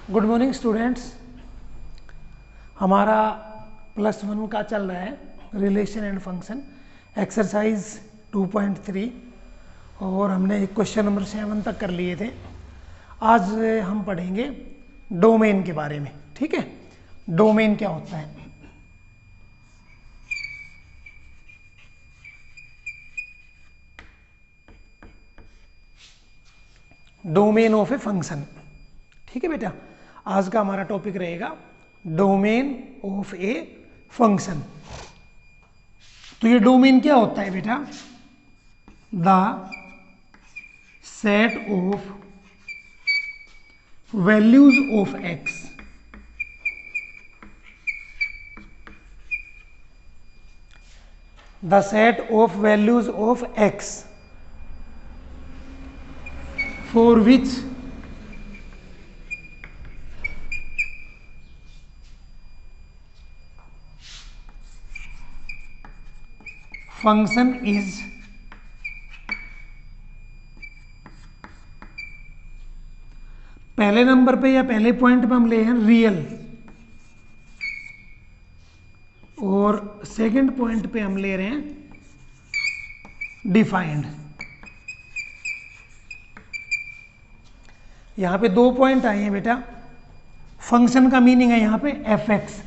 Good morning students. हमारा +1 का चल रहा है रिलेशन एंड फंक्शन एक्सरसाइज 2.3 और हमने क्वेश्चन नंबर 7 तक कर लिए थे। आज हम पढ़ेंगे डोमेन के बारे में। ठीक है, डोमेन क्या होता है। Domain of a function. ठीक है बेटा, आज का हमारा टॉपिक रहेगा डोमेन ऑफ ए फंक्शन। तो ये डोमेन क्या होता है बेटा? The set of values of x the set of values of x for which function is पहले नंबर पे या पहले पॉइंट पे हम ले हैं रियल और सेकंड पॉइंट पे हम ले रहे हैं डिफाइंड। यहां पे 2 पॉइंट आए हैं बेटा। फंक्शन का मीनिंग है यहां पे F x.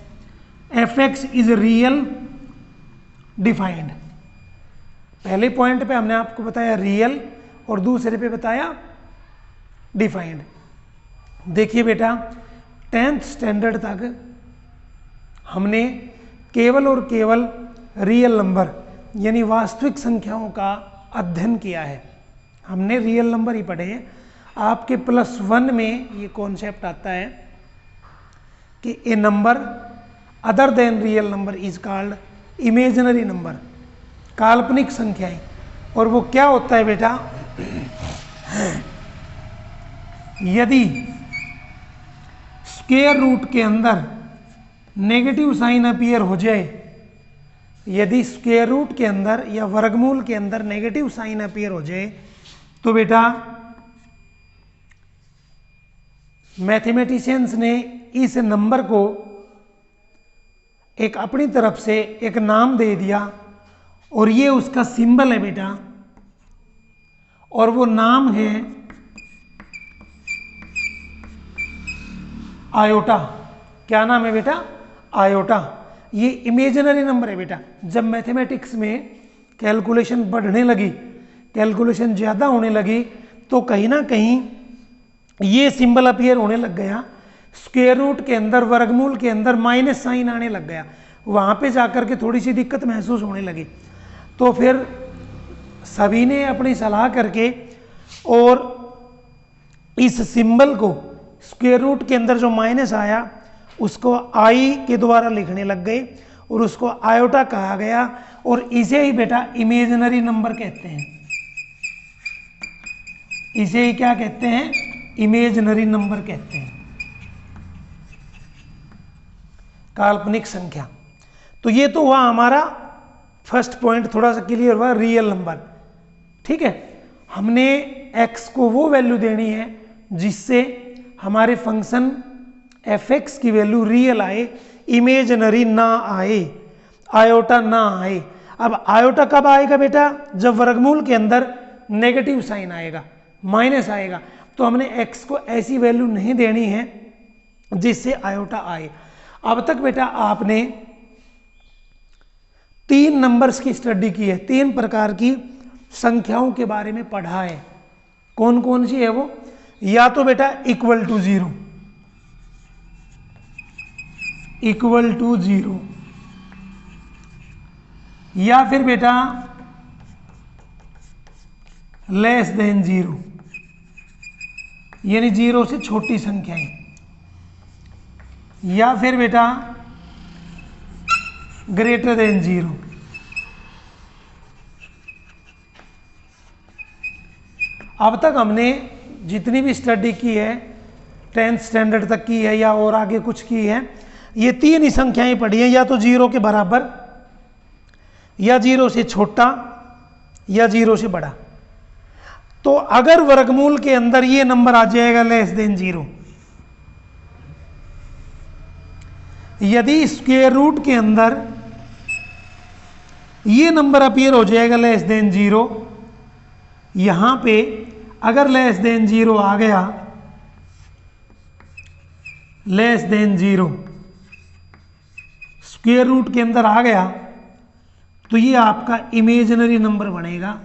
F X is real defined. पहले पॉइंट पे हमने आपको बताया रियल और दूसरे पे बताया डिफाइंड। देखिए बेटा, 10th स्टैंडर्ड तक हमने केवल और केवल रियल नंबर यानी वास्तविक संख्याओं का अध्ययन किया है। हमने रियल नंबर ही पढ़े हैं। आपके +1 में ये कॉन्सेप्ट आता है कि a number other than real number is called imaginary number, काल्पनिक संख्याएं। और वो क्या होता है बेटा? यदि स्क्वायर रूट के अंदर नेगेटिव साइन अपीयर हो जाए, यदि स्क्वायर रूट के अंदर या वर्गमूल के अंदर नेगेटिव साइन अपीयर हो जाए तो बेटा मैथमेटिशियंस ने इस नंबर को एक अपनी तरफ से एक नाम दे दिया और ये उसका सिंबल है बेटा। और वो नाम है आयोटा। क्या नाम है बेटा? आयोटा। ये इमेजिनरी नंबर है बेटा। जब मैथमेटिक्स में कैलकुलेशन बढ़ने लगी, कैलकुलेशन ज़्यादा होने लगी, तो कहीं ना कहीं ये सिंबल अपीयर होने लग गया। स्क्वायर रूट के अंदर, वर्गमूल के अंदर माइनस साइन आने लग गया। वहाँ पे जाकर के थोड़ी सी दिक्कत महसूस होने लगी। तो फिर सभी ने अपनी सलाह करके और इस सिंबल को स्क्वायर रूट के अंदर जो माइनस आया उसको आई के द्वारा लिखने लग गए और उसको आयोटा कहा गया। और इसे ही बेटा इमेजिनरी नंबर कहते हैं। इसे ही क्या कहते हैं? इमेजिनरी नंबर कहते हैं, काल्पनिक संख्या। तो ये तो हुआ हमारा फर्स्ट पॉइंट, थोड़ा सा क्लियर हुआ, रियल नंबर। ठीक है, हमने x को वो वैल्यू देनी है जिससे हमारे फंक्शन एफ एक्स की वैल्यू रियल आए, इमेजिनरी ना आए, आयोटा ना आए। अब आयोटा कब आएगा बेटा? जब वर्गमूल के अंदर नेगेटिव साइन आएगा, माइनस आएगा। तो हमने x को ऐसी वैल्यू नहीं देनी है जिससे आयोटा आए। अब तक बेटा आपने 3 नंबर्स की स्टडी की है, 3 प्रकार की संख्याओं के बारे में पढ़ा है। कौन कौन सी है वो? या तो बेटा इक्वल टू 0, इक्वल टू 0, या फिर बेटा लेस देन 0 यानी 0 से छोटी संख्याएं, या फिर बेटा ग्रेटर देन 0। अब तक हमने जितनी भी स्टडी की है 10th स्टैंडर्ड तक की है या और आगे कुछ की है, ये 3 ही संख्याएं पढ़ी हैं, या तो 0 के बराबर, या 0 से छोटा, या 0 से बड़ा। तो अगर वर्गमूल के अंदर ये नंबर आ जाएगा लेस देन 0, यदि स्क्वायर रूट के अंदर ये नंबर अपीयर हो जाएगा लेस देन 0, यहां पे अगर लेस देन 0 आ गया, लेस देन 0 स्क्वायर रूट के अंदर आ गया, तो ये आपका इमेजिनरी नंबर बनेगा,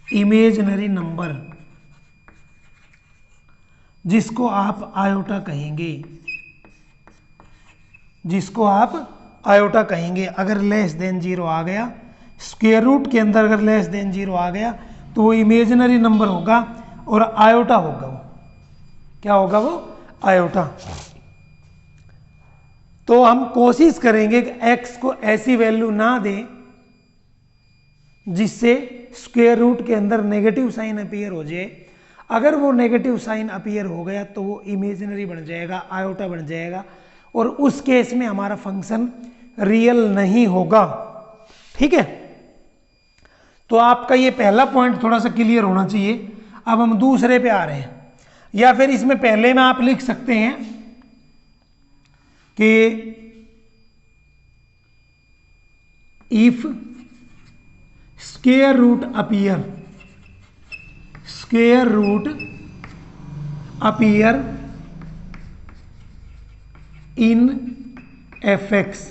इमेजिनरी नंबर, जिसको आप आयोटा कहेंगे, जिसको आप आयोटा कहेंगे। अगर लेस देन 0 आ गया, स्क्वायर रूट के अंदर अगर लेस देन 0 आ गया, तो वो इमेजिनरी नंबर होगा और आयोटा होगा। वो क्या होगा? वो आयोटा। तो हम कोशिश करेंगे कि x को ऐसी वैल्यू ना दें जिससे स्क्वायर रूट के अंदर नेगेटिव साइन अपीयर हो जाए। अगर वो नेगेटिव साइन अपीयर हो गया तो वो इमेजिनरी बन जाएगा, आयोटा बन जाएगा, और उस केस में हमारा फंक्शन रियल नहीं होगा। ठीक है, तो आपका ये पहला पॉइंट थोड़ा सा क्लियर होना चाहिए। अब हम दूसरे पे आ रहे हैं, या फिर इसमें पहले में आप लिख सकते हैं कि if square root appear, square root appear in fx,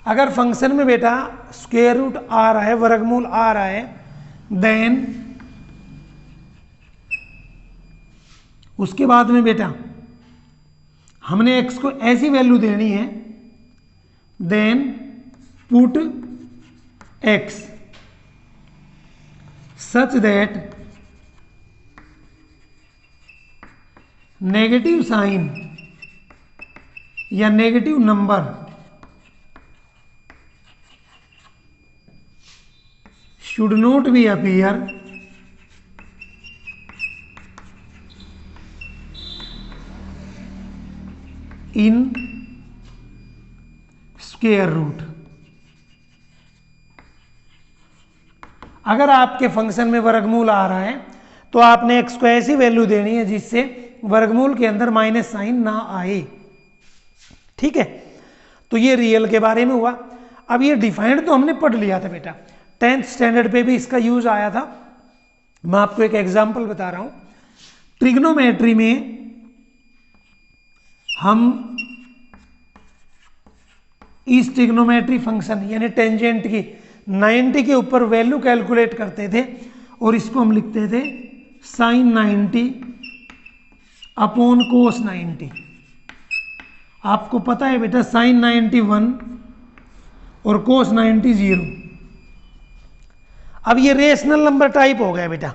अगर फंक्शन में बेटा स्क्वायर रूट आ रहा है, वर्गमूल आ रहा है, देन उसके बाद में बेटा हमने x को ऐसी वैल्यू देनी है, then put x such that negative sign या negative number should not be appear in square root। अगर आपके फंक्शन में वर्गमूल आ रहा है तो आपने x को ऐसी वैल्यू देनी है जिससे वर्गमूल के अंदर माइनस साइन ना आए। ठीक है, तो ये रियल के बारे में हुआ। अब ये डिफाइंड तो हमने पढ़ लिया था बेटा, 10th स्टैंडर्ड पे भी इसका यूज आया था। मैं आपको एक एग्जांपल बता रहा हूं। ट्रिग्नोमेट्री में हम इस ट्रिग्नोमेट्री फंक्शन यानी टेंजेंट की 90 के ऊपर वैल्यू कैलकुलेट करते थे और इसको हम लिखते थे साइन 90 अपॉन कोस 90। आपको पता है बेटा साइन 90 1 और कोस 90 0। अब ये रेशनल नंबर टाइप हो गया बेटा,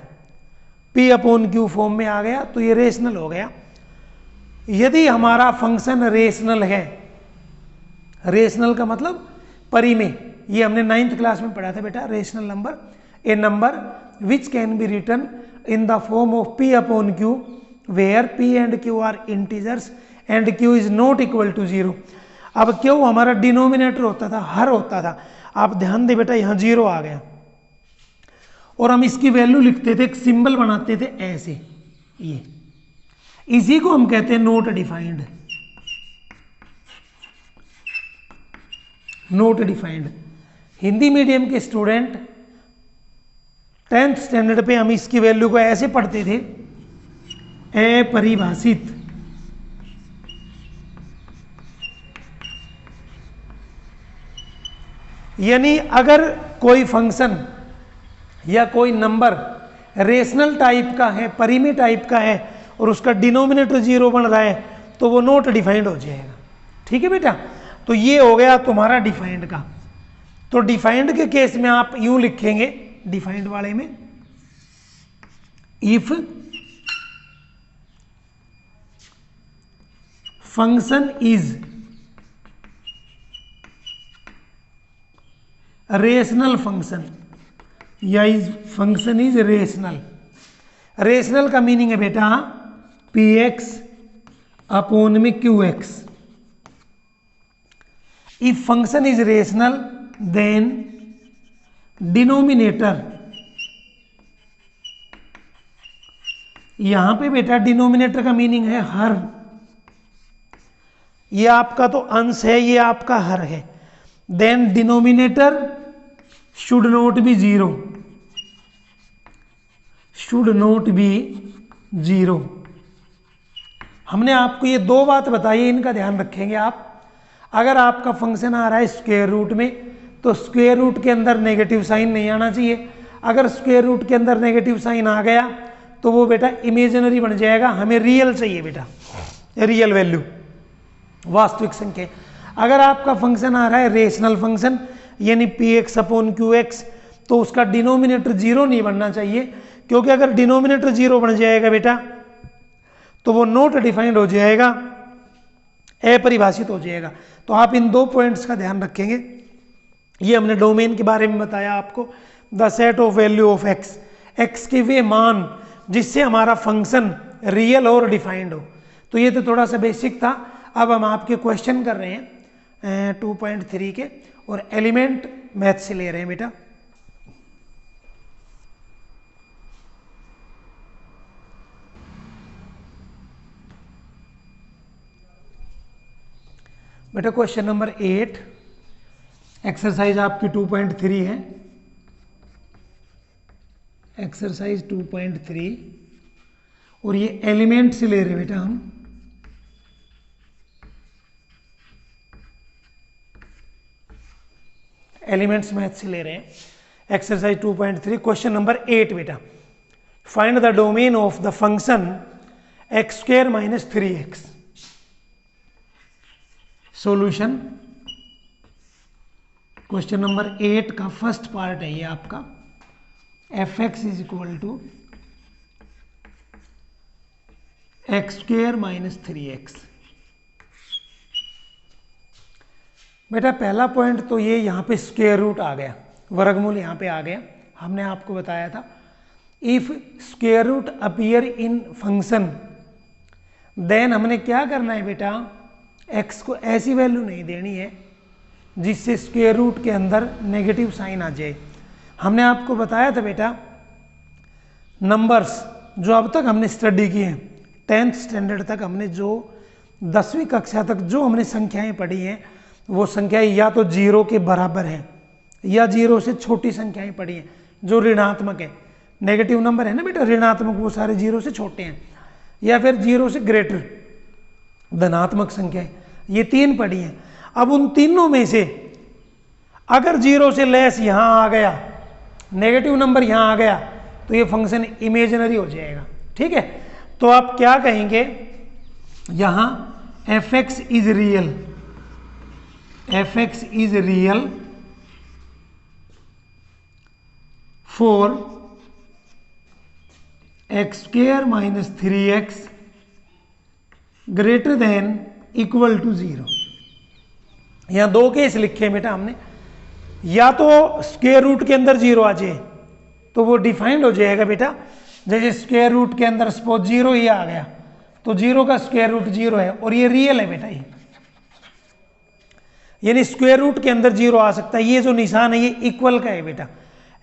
P अपॉन Q फॉर्म में आ गया, तो ये रेशनल हो गया। यदि हमारा फंक्शन रेशनल है, रेशनल का मतलब परिमेय, ये हमने 9th क्लास में पढ़ा था बेटा। Rational number a number which can be written in the form of P upon Q where P and Q are integers and Q is not equal to 0। अब Q हमारा डिनोमिनेटर होता था, हर होता था। आप ध्यान दे बेटा, यहाँ 0 आ गया और हम इसकी वैल्यू लिखते थे, एक सिंबल बनाते थे ऐसे, ये इसी को हम कहते हैं not defined. Not defined Hindi medium के स्टूडेंट 10th स्टैंडर्ड पे हम इसकी वैल्यू को ऐसे पढ़ते थे, अपरिभाषित। यानी अगर कोई फंक्शन या कोई नंबर रेशनल टाइप का है, परिमेय टाइप का है और उसका डिनोमिनेटर 0 बन रहा है तो वो नॉट डिफाइंड हो जाएगा। ठीक है बेटा, तो ये हो गया तुम्हारा डिफाइंड का। तो डिफाइंड के केस में आप यूं लिखेंगे, डिफाइंड वाले में if function is rational function या is function is rational. Rational का मीनिंग है बेटा px अपॉन में qx। If function is rational then denominator यहां पे बेटा डिनोमिनेटर का मीनिंग है हर, ये आपका तो अंश है, ये आपका हर है। Than denominator should not be zero, should not be zero. हमने आपको ये दो बात बताई है, इनका ध्यान रखेंगे आप। अगर आपका फंक्शन आ रहा है स्क्वायर रूट में तो स्क्वायर रूट के अंदर नेगेटिव साइन नहीं आना चाहिए। अगर स्क्वायर रूट के अंदर नेगेटिव साइन आ गया तो वो बेटा इमेजिनरी बन जाएगा, हमें रियल चाहिए बेटा, रियल वैल्यू, वास्तविक संख्या। अगर आपका फंक्शन आ रहा है रेशनल फंक्शन यानी P x upon Q x, तो उसका डिनोमिनेटर जीरो नहीं बनना चाहिए, क्योंकि अगर डिनोमिनेटर जीरो बन जाएगा बेटा तो वो नॉट डिफाइंड हो जाएगा, अपरिभाषित हो जाएगा। तो आप इन दो पॉइंट्स का ध्यान रखेंगे। ये हमने डोमेन के बारे में बताया आपको, the set of value of x, x के वे मान जिससे हमारा फंक्शन रियल और डिफाइंड हो। तो ये तो थोड़ा सा बेसिक था। अब हम आपके क्वेश्चन कर रहे हैं 2.3 के, और एलिमेंट मैथ से ले रहे हैं बेटा। बेटा क्वेश्चन नंबर 8, एक्सरसाइज आपकी 2.3 है, एक्सरसाइज 2.3, और ये एलिमेंट से ले रहे हैं बेटा हम। एलिमेंट्स मैथ से ले रहे हैं, एक्सरसाइज 2.3 क्वेश्चन नंबर 8 बेटा। Find the domain of the function X square minus 3x। Solution question number 8 का फर्स्ट पार्ट है ये आपका, F X is equal to X square minus 3x। बेटा पहला पॉइंट तो ये यहाँ पे स्क्वायर रूट आ गया, वर्गमूल यहाँ पे आ गया। हमने आपको बताया था if square root appear in function, then हमने क्या करना है बेटा, x को ऐसी वैल्यू नहीं देनी है जिससे स्क्वायर रूट के अंदर नेगेटिव साइन आ जाए। हमने आपको बताया था बेटा नंबर्स जो अब तक हमने स्टडी किए हैं 10th स्टैंडर्ड तक, हमने जो 10वीं कक्षा तक जो हमने संख्याएं पढ़ी हैं वो संख्याएं या तो जीरो के बराबर हैं या जीरो से छोटी संख्याएं पढ़ी हैं जो ऋणात्मक है। नेगेटिव नंबर है ना बेटा ऋणात्मक, वो सारे जीरो से छोटे हैं, या फिर जीरो से ग्रेटर धनात्मक संख्याएं, ये 3 पढ़ी हैं। अब उन तीनों में से अगर जीरो से लेस यहां आ गया, नेगेटिव नंबर यहां आ गया, तो ये फंक्शन इमेजिनरी हो जाएगा। ठीक है, तो आप क्या कहेंगे, यहां F X is real, F X is real for X square minus 3x greater than equal to 0। यहां 2 केस लिखे हैं बेटा हमने, या तो स्क्वायर रूट के अंदर 0 आ जाए तो वो डिफाइंड हो जाएगा बेटा, जैसे स्क्वायर रूट के अंदर सपोज 0 ही आ गया तो 0 का स्क्वायर रूट 0 है और ये रियल है बेटा, ये यानी स्क्वायर रूट के अंदर 0 आ सकता है। ये जो निशान है ये इक्वल का है बेटा,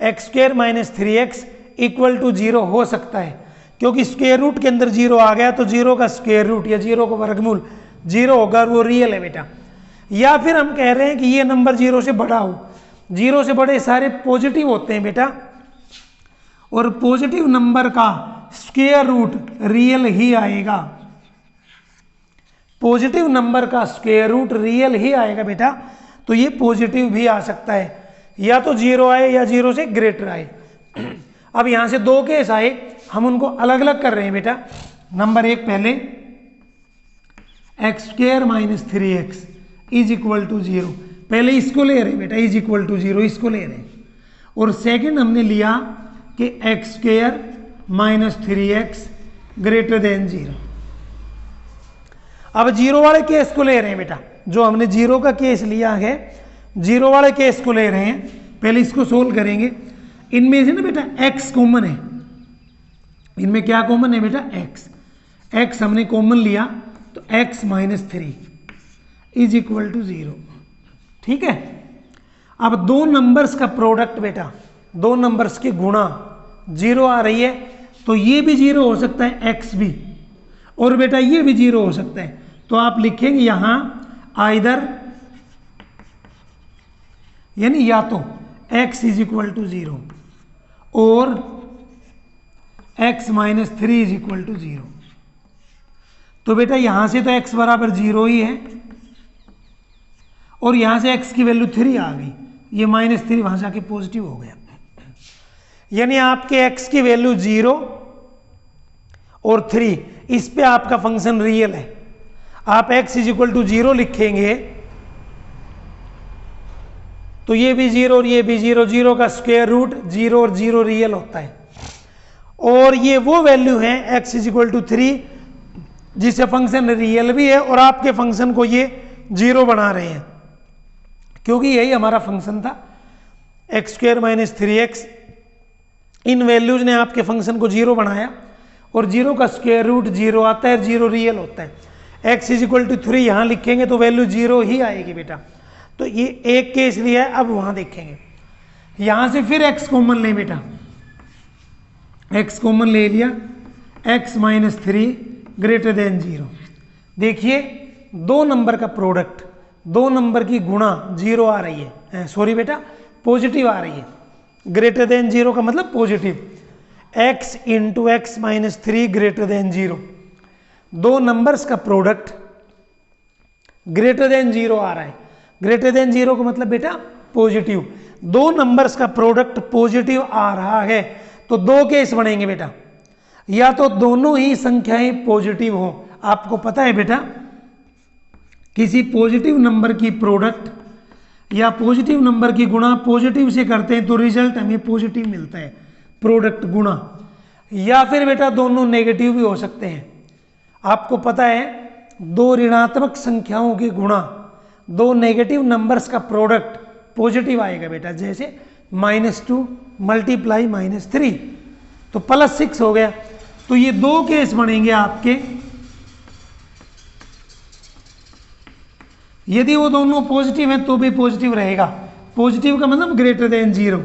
X square minus 3x equal to 0 हो सकता है, क्योंकि स्क्वायर रूट के अंदर 0 आ गया तो 0 का स्क्वायर रूट या 0 का वर्गमूल 0 होगा और वो रियल है बेटा। या फिर हम कह रहे हैं कि ये नंबर 0 से बड़ा हो, 0 से बड़े सारे पॉजिटिव होते हैं बेटा, और पॉजिटिव नंबर का स्क्वायर रूट रियल ही आएगा, पॉजिटिव नंबर का स्क्वायर रूट रियल ही आएगा बेटा। तो ये पॉजिटिव भी आ सकता है, या तो 0 आए या 0 से ग्रेटर आए। अब यहां से 2 केस आए, हम उनको अलग अलग कर रहे हैं बेटा। नंबर 1 पहले X square minus 3x is equal to 0, पहले इसको ले रहे हैं बेटा, इज इक्वल टू 0 इसको ले रहे हैं। और सेकंड हमने लिया कि x square minus 3x greater then 0। अब 0 वाले केस को ले रहे हैं बेटा, जो हमने 0 का केस लिया है 0 वाले केस को ले रहे हैं। पहले इसको सोल्व करेंगे। इनमें से ना बेटा x कॉमन है, इनमें क्या कॉमन है बेटा, x हमने कॉमन लिया तो x minus 3 is equal to 0। ठीक है, अब 2 नंबर्स का प्रोडक्ट बेटा, 2 नंबर्स की गुणा 0 आ रही है तो ये भी 0 हो सकता है, x भी, और बेटा ये भी 0 हो सकता है। तो आप लिखेंगे यहां आइदर, यानी या तो x इज इक्वल टू 0 और x minus 3 is equal to 0। तो बेटा यहां से तो x बराबर 0 ही है, और यहां से x की वैल्यू 3 आ गई, ये -3 वहां से आके पॉजिटिव हो गया, यानी आपके x की वैल्यू 0 और 3, इस पे आपका फंक्शन रियल है। आप x इज इक्वल टू 0 लिखेंगे तो ये भी 0 और ये भी 0, 0 का स्क्वायर रूट 0 और 0 रियल होता है, और ये वो वैल्यू है x इज इक्वल टू 3 जिससे फंक्शन रियल भी है और आपके फंक्शन को ये 0 बना रहे हैं, क्योंकि यही हमारा फंक्शन था x² - 3x। इन वैल्यूज ने आपके फंक्शन को 0 बनाया, और 0 का स्क्वायर रूट 0 आता है, 0 रियल होता है। x इज इक्वल टू 3 यहां लिखेंगे तो वैल्यू 0 ही आएगी बेटा। तो ये एक केस लिया है, अब वहां देखेंगे। यहां से फिर x कॉमन ले बेटा, x कॉमन ले लिया, x - 3 ग्रेटर देन 0। देखिए दो नंबर का प्रोडक्ट, दो नंबर की गुणा 0 आ रही है, सॉरी बेटा पॉजिटिव आ रही है। ग्रेटर देन 0 का मतलब positive, x into x minus 3 greater than 0। दो नंबर्स का प्रोडक्ट ग्रेटर देन 0 आ रहा है। ग्रेटर देन 0 का मतलब बेटा पॉजिटिव। दो नंबर्स का प्रोडक्ट पॉजिटिव आ रहा है तो दो केस बनेंगे बेटा, या तो दोनों ही संख्याएं पॉजिटिव हो। आपको पता है बेटा किसी पॉजिटिव नंबर की प्रोडक्ट या पॉजिटिव नंबर की गुणा पॉजिटिव से करते हैं तो रिजल्ट हमें पॉजिटिव मिलता है, प्रोडक्ट गुणा। या फिर बेटा दोनों नेगेटिव भी हो सकते हैं। आपको पता है दो ऋणात्मक संख्याओं की गुणा, दो नेगेटिव नंबर्स का प्रोडक्ट पॉजिटिव आएगा बेटा, जैसे -2 मल्टीप्लाई -3 तो +6 हो गया। तो ये दो केस बनेंगे आपके, यदि वो दोनों पॉजिटिव हैं तो भी पॉजिटिव रहेगा, पॉजिटिव का मतलब ग्रेटर देन 0,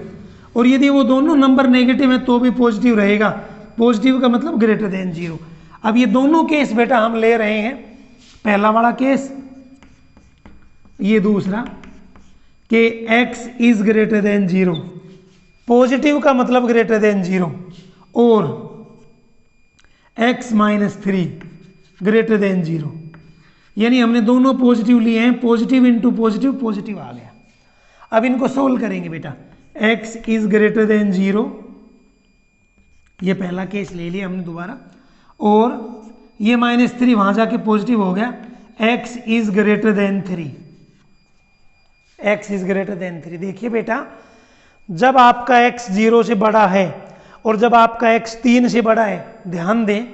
और यदि वो दोनों नंबर नेगेटिव हैं तो भी पॉजिटिव रहेगा, पॉजिटिव का मतलब ग्रेटर देन 0। अब ये दोनों केस बेटा हम ले रहे हैं, पहला वाला केस, ये दूसरा कि x is greater than 0, positive का मतलब ग्रेटर देन 0, और x - 3 ग्रेटर देन 0, यानी हमने दोनों पॉजिटिव लिए हैं, पॉजिटिव इंटू पॉजिटिव पॉजिटिव आ गया। अब इनको सोल्व करेंगे बेटा, x इज ग्रेटर देन 0, ये पहला केस ले लिया हमने दोबारा, और ये -3 वहां जाके पॉजिटिव हो गया, x is greater than 3, x is greater than 3। देखिए बेटा जब आपका x 0 से बड़ा है और जब आपका x 3 से बड़ा है, ध्यान दें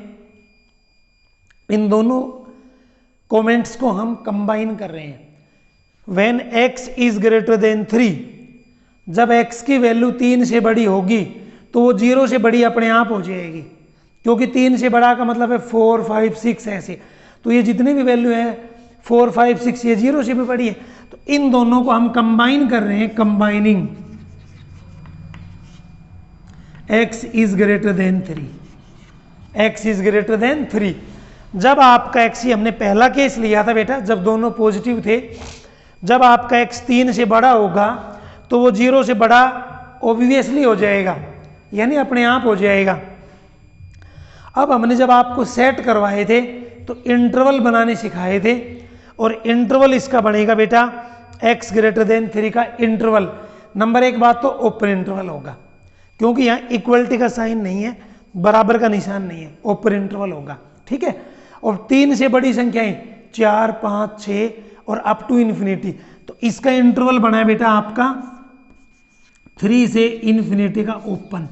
इन दोनों कमेंट्स को हम कंबाइन कर रहे हैं। When x is greater than 3, जब x की वैल्यू 3 से बड़ी होगी तो वो 0 से बड़ी अपने आप हो जाएगी, क्योंकि 3 से बड़ा का मतलब है 4, 5, 6 ऐसे। तो ये जितने भी वैल्यू है 4, 5, 6 ये 0 से भी बड़ी है। तो इन दोनों को हम कंबाइन कर रहे हैं, combining x is greater than 3, x is greater than 3। जब आपका x, ही हमने पहला केस लिया था बेटा जब दोनों पॉजिटिव थे, जब आपका x 3 से बड़ा होगा तो वो 0 से बड़ा ऑब्वियसली हो जाएगा, यानी अपने आप हो जाएगा। अब हमने जब आपको सेट करवाए थे तो इंटरवल बनाने सिखाए थे, और इंटरवल इसका बनेगा बेटा x ग्रेटर देन 3 का इंटरवल। नंबर एक बात तो ओपन इंटरवल होगा, क्योंकि यहाँ इक्वलिटी का साइन नहीं है, बराबर का निशान नहीं है, ओपन इंटरवल होगा, ठीक है। और 3 से बड़ी संख्याएं 4, 5, 6 और अप टू इन्फिनिटी, तो इसका इंटरवल बना है बेटा आपका 3 से इन्फिनिटी का ओपन।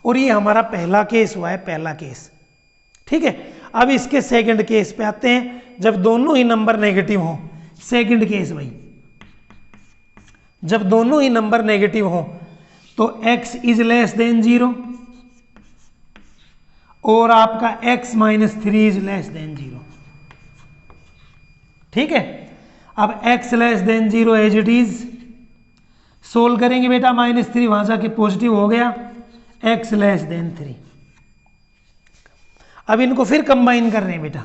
और ये हमारा पहला केस हुआ है, पहला केस, ठीक है। अब इसके सेकंड केस पे आते हैं, जब दोनों ही नंबर नेगेटिव हों। सेकंड केस भाई, जब दोनों ही नंबर नेगेटिव हों तो x इज लेस देन 0 और आपका x - 3 इज लेस देन 0, ठीक है। अब x less than 0 as it is, solve करेंगे बेटा, -3 वहां जाके पॉजिटिव हो गया, x लेस देन 3। अब इनको फिर कंबाइन कर रहे हैं बेटा,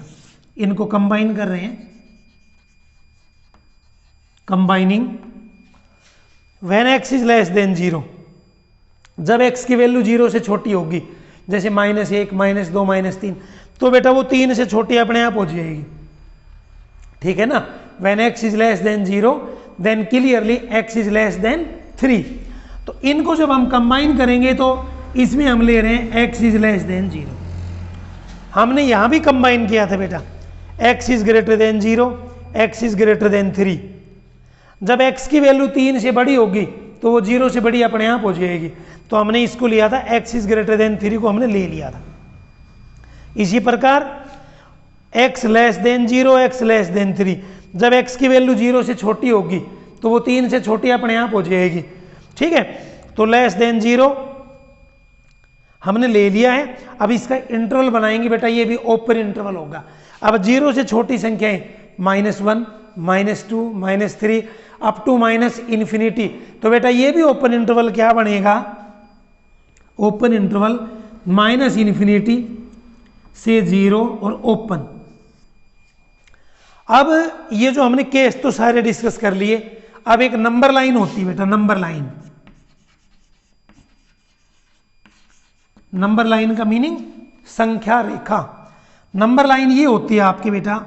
इनको कंबाइन कर रहे हैं, combining when x is less than 0, जब x की वैल्यू 0 से छोटी होगी, जैसे -1, -2, -3, तो बेटा वो 3 से छोटी अपने आप हो जाएगी, ठीक है ना। When x is less than 0 then clearly x is less than 3। तो इनको जब हम कंबाइन करेंगे तो इसमें हम ले रहे हैं x इज लेस देन 0। हमने यहां भी कंबाइन किया था बेटा, x is greater than 0, x is greater than 3। जब x की वैल्यू 3 से बड़ी होगी तो वो 0 से बड़ी अपने आप हो जाएगी, तो हमने इसको लिया था x इज ग्रेटर देन 3 को हमने ले लिया था। इसी प्रकार x less than 0, x less than 3, जब x की वैल्यू 0 से छोटी होगी तो वो 3 से छोटी अपने आप हो जाएगी, ठीक है। तो लेस देन 0 हमने ले लिया है। अब इसका इंटरवल बनाएंगे बेटा, ये भी ओपन इंटरवल होगा। अब 0 से छोटी संख्याएं -1, -2, -3 अप टू -इन्फिनिटी, तो बेटा ये भी ओपन इंटरवल क्या बनेगा, ओपन इंटरवल -इन्फिनिटी से 0 और ओपन। अब ये जो हमने केस तो सारे डिस्कस कर लिए, अब एक नंबर लाइन होती है बेटा, नंबर लाइन। नंबर लाइन का मीनिंग संख्या रेखा। नंबर लाइन ये होती है आपके बेटा,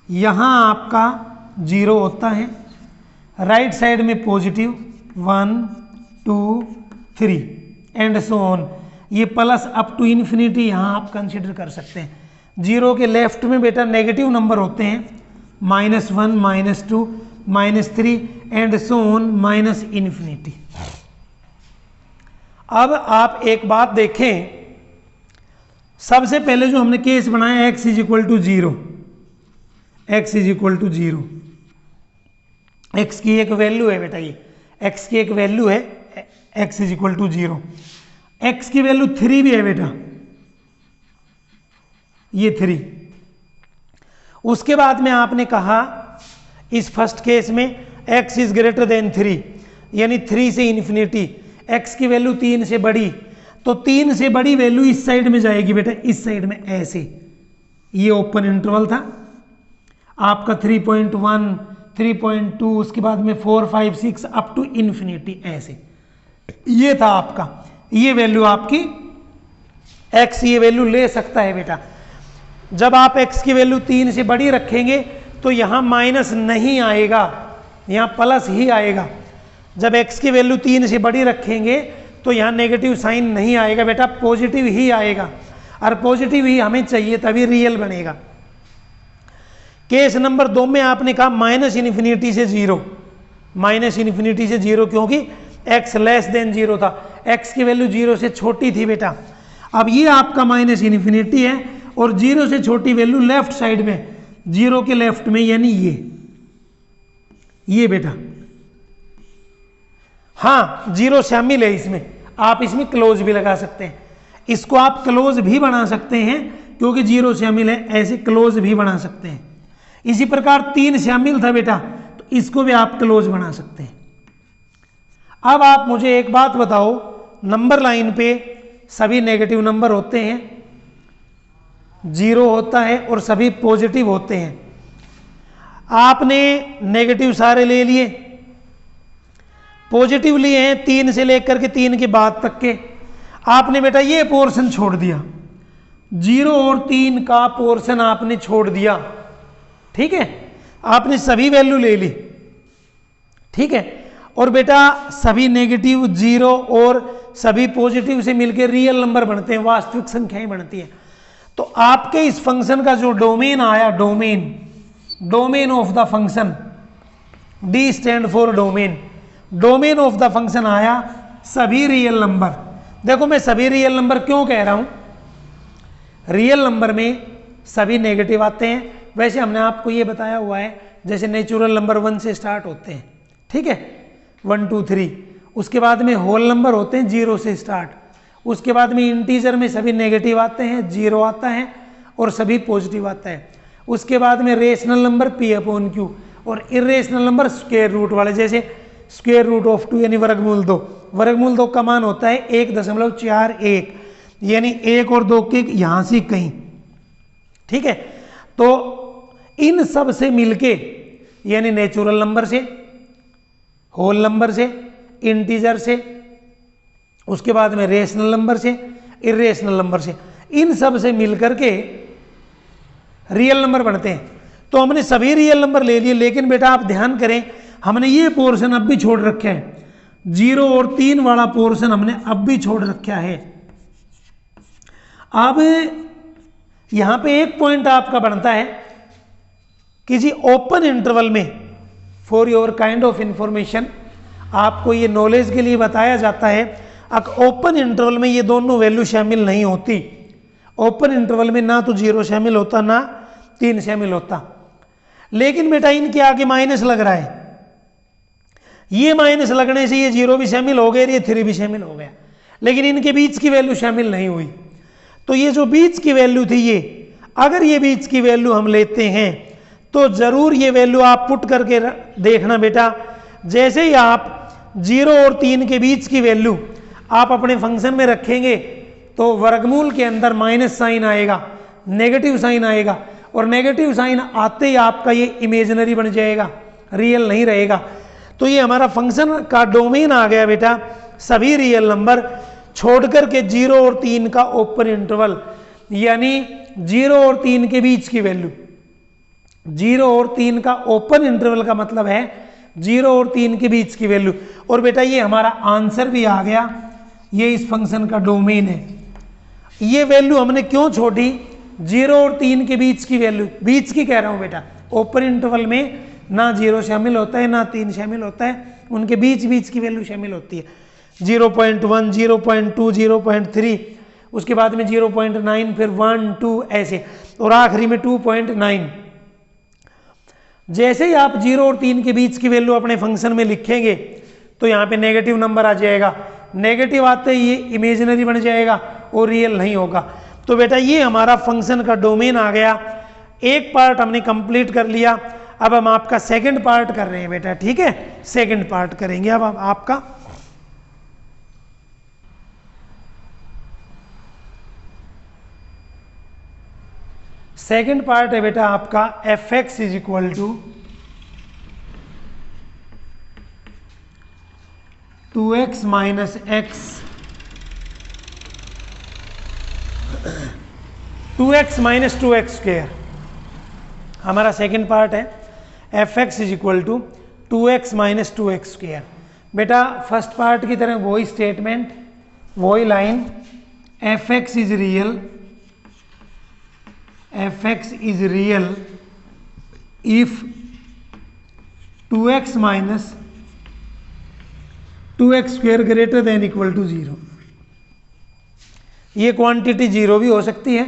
यहां आपका 0 होता है, राइट साइड में पॉजिटिव 1, 2, 3 एंड सो ऑन, ये प्लस अप टू इन्फिनिटी यहां आप कंसीडर कर सकते हैं। 0 के लेफ्ट में बेटा नेगेटिव नंबर होते हैं, -1, -2, -3 एंड सो ऑन -इन्फिनिटी। अब आप एक बात देखें, सबसे पहले जो हमने केस बनाया x is equal to 0, x is equal to 0, x की एक वैल्यू है बेटा, ये x की एक वैल्यू है, x is equal to 0, x की वैल्यू 3 भी है बेटा, ये 3। उसके बाद में आपने कहा इस फर्स्ट केस में x इज ग्रेटर देन 3, यानी 3 से इन्फिनिटी, x की वैल्यू 3 से बड़ी, तो 3 से बड़ी वैल्यू इस साइड में जाएगी बेटा, इस साइड में ऐसे। ये ओपन इंटरवल था आपका 3.1, 3.2, उसके बाद में 4, 5, 6 अप टू इन्फिनिटी ऐसे। ये था आपका, ये वैल्यू आपकी x ये वैल्यू ले सकता है बेटा। जब आप x की वैल्यू 3 से बड़ी रखेंगे तो यहां माइनस नहीं आएगा, यहां प्लस ही आएगा। जब x की वैल्यू 3 से बड़ी रखेंगे तो यहाँ नेगेटिव साइन नहीं आएगा बेटा, पॉजिटिव ही आएगा, और पॉजिटिव ही हमें चाहिए तभी रियल बनेगा। केस नंबर 2 में आपने कहा -इन्फिनिटी से 0, -इन्फिनिटी से 0 क्योंकि x लेस देन 0 था, x की वैल्यू 0 से छोटी थी बेटा। अब ये आपका -इन्फिनिटी है और 0 से छोटी वैल्यू लेफ्ट साइड में, 0 के लेफ्ट में, यानी ये बेटा, हाँ 0 शामिल है इसमें, आप इसमें क्लोज भी लगा सकते हैं, इसको आप क्लोज भी बना सकते हैं क्योंकि 0 शामिल है, ऐसे क्लोज भी बना सकते हैं। इसी प्रकार 3 शामिल था बेटा, तो इसको भी आप क्लोज बना सकते हैं। अब आप मुझे एक बात बताओ, नंबर लाइन पे सभी नेगेटिव नंबर होते हैं, 0 होता है और सभी पॉजिटिव होते हैं। आपने नेगेटिव सारे ले लिए, पॉजिटिव लिए हैं 3 से लेकर के 3 के बाद तक के। आपने बेटा ये पोर्शन छोड़ दिया, 0 और 3 का पोर्शन आपने छोड़ दिया, ठीक है। आपने सभी वैल्यू ले ली, ठीक है, और बेटा सभी नेगेटिव 0 और सभी पॉजिटिव से मिलकर रियल नंबर बनते हैं, वास्तविक संख्याएं बनती हैं। तो आपके इस फंक्शन का जो डोमेन आया, domain of the function, D stand for domain, domain of the function आया सभी रियल नंबर। देखो मैं सभी रियल नंबर क्यों कह रहा हूं, रियल नंबर में सभी नेगेटिव आते हैं। वैसे हमने आपको ये बताया हुआ है, जैसे नेचुरल नंबर 1 से स्टार्ट होते हैं, ठीक है, 1, 2, 3। उसके बाद में होल नंबर होते हैं 0 से स्टार्ट। उसके बाद में इंटीजर में सभी नेगेटिव आते हैं, 0 आता है और सभी पॉजिटिव आता है। उसके बाद में रेशनल नंबर P/Q और इरेशनल नंबर स्क्वायर रूट वाले, जैसे स्क्वायर रूट ऑफ 2 यानी वर्गमूल 2। वर्गमूल 2 का मान होता है 1.41। यानी 1 और 2 के यहां से कहीं, ठीक है। तो इन सब से मिलके यानी नेचुरल नंबर से, होल नंबर से, इंटीजर से, उसके बाद में रेशनल नंबर से, इरेशनल नंबर से, इन सब से मिलकर के रियल नंबर बनते हैं। तो हमने सभी रियल नंबर ले लिए, लेकिन बेटा आप ध्यान करें हमने ये पोर्शन अब भी छोड़ रखा है, 0 और 3 वाला पोर्शन हमने अब भी छोड़ रखा है। अब यहां पे एक पॉइंट आपका बनता है कि जी ओपन इंटरवल में, for your kind of information, आपको ये नॉलेज के लिए बताया जाता है, ओपन इंटरवल में ये दोनों वैल्यू शामिल नहीं होती। ओपन इंटरवल में ना तो 0 शामिल होता ना 3 शामिल होता। लेकिन बेटा इनके आगे माइनस लग रहा है, ये माइनस लगने से ये 0 भी शामिल हो गया, ये 3 भी शामिल हो गया, लेकिन इनके बीच की वैल्यू शामिल नहीं हुई। तो ये जो बीच की वैल्यू थी, ये अगर ये बीच की वैल्यू हम लेते हैं तो जरूर ये वैल्यू आप पुट करके देखना बेटा। जैसे ही आप 0 और 3 के बीच की वैल्यू आप अपने फंक्शन में रखेंगे तो वर्गमूल के अंदर माइनस साइन आएगा, नेगेटिव साइन आएगा, और नेगेटिव साइन आते ही आपका ये इमेजिनरी बन जाएगा, रियल नहीं रहेगा। तो ये हमारा फंक्शन का डोमेन आ गया बेटा, सभी रियल नंबर छोड़ करके 0 और 3 का ओपन इंटरवल, यानी 0 और 3 के बीच की वैल्यू। 0 और 3 का ओपन इंटरवल का मतलब है 0 और 3 के बीच की वैल्यू। और बेटा ये हमारा आंसर भी आ गया, ये इस फंक्शन का डोमेन है। ये वैल्यू हमने क्यों छोड़ी, 0 और 3 के बीच की वैल्यू, बीच की कह रहा हूं बेटा, ओपन इंटरवल में ना 0 शामिल होता है ना 3 शामिल होता है, उनके बीच बीच की वैल्यू शामिल होती है। 0.1, 0.2, 0.3, उसके बाद में 0.9, फिर 1, 2 ऐसे, और आखिरी में 2.9। जैसे ही आप 0 और 3 के बीच की वैल्यू अपने फंक्शन में लिखेंगे तो यहाँ पे नेगेटिव नंबर आ जाएगा, नेगेटिव आते ही ये इमेजिनरी बन जाएगा और रियल नहीं होगा। तो बेटा ये हमारा फंक्शन का डोमेन आ गया। एक पार्ट हमने कंप्लीट कर लिया, अब हम आपका सेकंड पार्ट कर रहे हैं बेटा, ठीक है। सेकंड पार्ट करेंगे अब हम आपका। सेकंड पार्ट है बेटा आपका fx is equal to 2x minus X, 2x minus 2x square हमारा सेकंड पार्ट है। fx is equal to 2x minus 2x square. बेटा फर्स्ट पार्ट की तरह वही स्टेटमेंट, वही line, fx is real, fx is real if 2x minus 2x square greater than equal to 0। ये quantity 0 भी हो सकती है,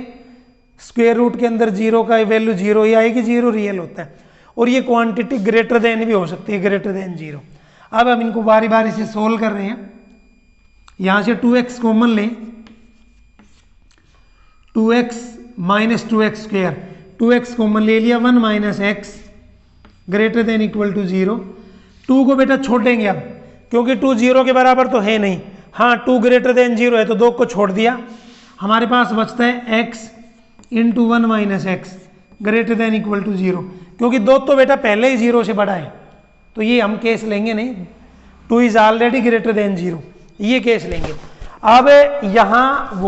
स्क्वायर रूट के अंदर 0 का वैल्यू 0 ही आएगी, 0 रियल होता है, और ये क्वांटिटी ग्रेटर देन भी हो सकती है, ग्रेटर देन 0। अब हम इनको बारी बारी से सोल्व कर रहे हैं। यहां से 2x कॉमन लें, 2x minus 2x square, 2x common ले लिया, 1 minus X greater than equal to 0। 2 को बेटा छोड़ेंगे अब, क्योंकि 2 0 के बराबर तो है नहीं, हाँ 2 ग्रेटर देन 0 है, तो 2 को छोड़ दिया, हमारे पास बचता है x into 1 minus X greater than equal to 0, क्योंकि 2 तो बेटा पहले ही 0 से बड़ा है, तो ये हम केस लेंगे नहीं, 2 इज ऑलरेडी ग्रेटर देन 0, ये केस लेंगे। अब यहाँ वो